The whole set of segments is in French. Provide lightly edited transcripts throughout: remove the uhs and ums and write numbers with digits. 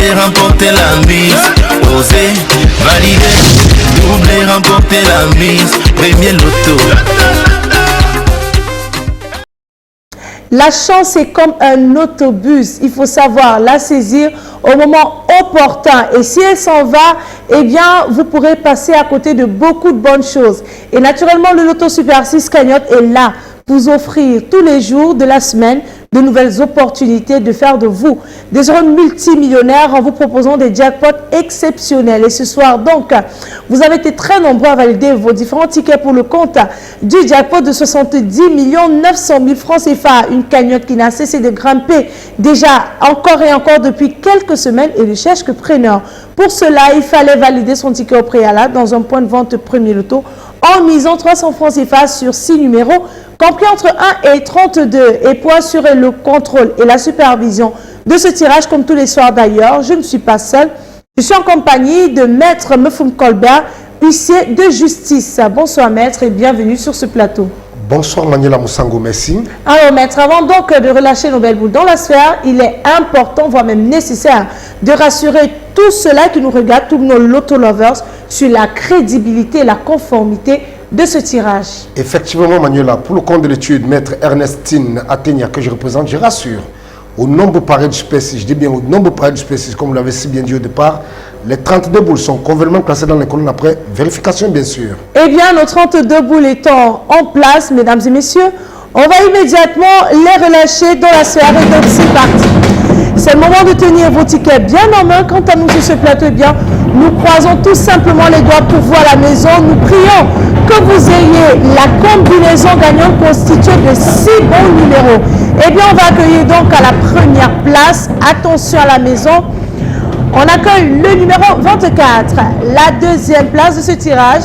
miser, remporter la mise. Oser, valider, doubler, remporter la mise. Premier loto. La chance est comme un autobus, il faut savoir la saisir au moment opportun. Et si elle s'en va, eh bien, vous pourrez passer à côté de beaucoup de bonnes choses. Et naturellement, le Loto Super 6 Cagnotte est là pour vous offrir tous les jours de la semaine de nouvelles opportunités de faire de vous des heureux multimillionnaires en vous proposant des jackpots exceptionnels. Et ce soir, donc, vous avez été très nombreux à valider vos différents tickets pour le compte du jackpot de 70 900 000 francs CFA. Une cagnotte qui n'a cessé de grimper déjà encore et encore depuis quelques semaines et ne cherche que preneur. Pour cela, il fallait valider son ticket au préalable dans un point de vente Premier Loto en misant 300 francs CFA sur 6 numéros compris entre 1 et 32. Et pour assurer le contrôle et la supervision de ce tirage, comme tous les soirs d'ailleurs, je ne suis pas seule. Je suis en compagnie de Maître Mefum Colbert, huissier de justice. Bonsoir Maître et bienvenue sur ce plateau. Bonsoir Manuela Moussango, merci. Alors Maître, avant donc de relâcher nos belles boules dans la sphère, il est important, voire même nécessaire, de rassurer tous ceux-là qui nous regardent, tous nos Loto lovers, sur la crédibilité et la conformité de ce tirage. Effectivement Manuela, pour le compte de l'étude, Maître Ernestine Athénia que je représente, je rassure, au nombre pareil d'espèces, je dis bien au nombre pareil d'espèces, comme vous l'avez si bien dit au départ, les 32 boules sont convenablement classées dans les colonnes après vérification bien sûr. Eh bien, nos 32 boules étant en place, mesdames et messieurs, on va immédiatement les relâcher dans la sphère et donc c'est parti. C'est le moment de tenir vos tickets bien en main. Quant à nous sur ce plateau, eh bien, nous croisons tout simplement les doigts pour voir la maison. Nous prions que vous ayez la combinaison gagnante constituée de 6 bons numéros. Eh bien, on va accueillir donc à la première place, attention à la maison, on accueille le numéro 24. La deuxième place de ce tirage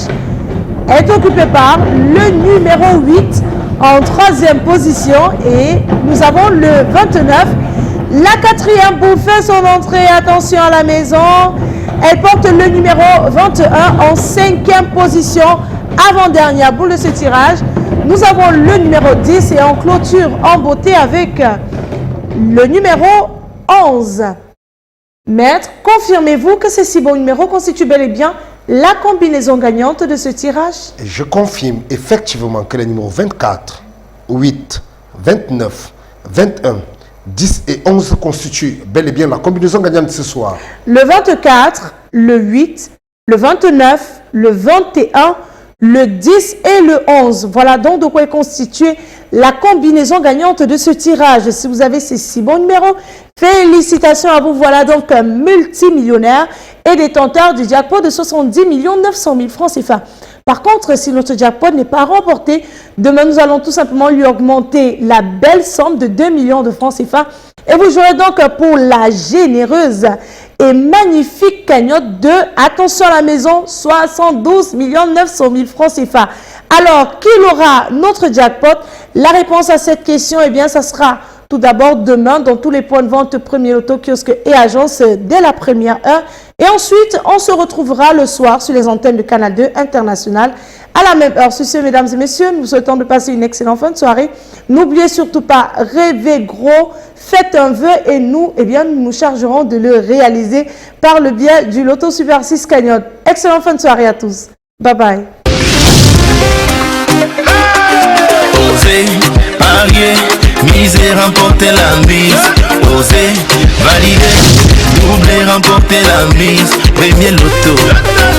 est occupée par le numéro 8 en troisième position et nous avons le 29. La quatrième boule fait son entrée, attention à la maison. Elle porte le numéro 21 en cinquième position, avant-dernière boule de ce tirage. Nous avons le numéro 10 et en clôture en beauté avec le numéro 11. Maître, confirmez-vous que ces 6 bons numéros constituent bel et bien la combinaison gagnante de ce tirage? Je confirme effectivement que les numéros 24, 8, 29, 21, 10 et 11 constituent bel et bien la combinaison gagnante de ce soir. Le 24, le 8, le 29, le 21, le 10 et le 11. Voilà donc de quoi est constituée la combinaison gagnante de ce tirage. Si vous avez ces 6 bons numéros, félicitations à vous. Voilà donc un multimillionnaire et détenteur du jackpot de 70 900 000 francs CFA. Par contre, si notre jackpot n'est pas remporté, demain nous allons tout simplement lui augmenter la belle somme de 2 millions de francs CFA. Et vous jouerez donc pour la généreuse et magnifique cagnotte de, attention à la maison, 72 900 000 francs CFA. Alors, qui aura notre jackpot? La réponse à cette question, eh bien, ça sera tout d'abord demain dans tous les points de vente Premier Loto, kiosque et agence dès la première heure. Et ensuite, on se retrouvera le soir sur les antennes de Canal 2 International à la même heure. Sur ce, mesdames et messieurs, nous vous souhaitons de passer une excellente fin de soirée. N'oubliez surtout pas, rêvez gros, faites un vœu et nous, eh bien, nous nous chargerons de le réaliser par le biais du Loto Super 6 Cagnotte. Excellente fin de soirée à tous. Bye bye. Oser, parier, miser, remporter la mise. Oser, valider, doubler, remporter la mise. Premier Loto.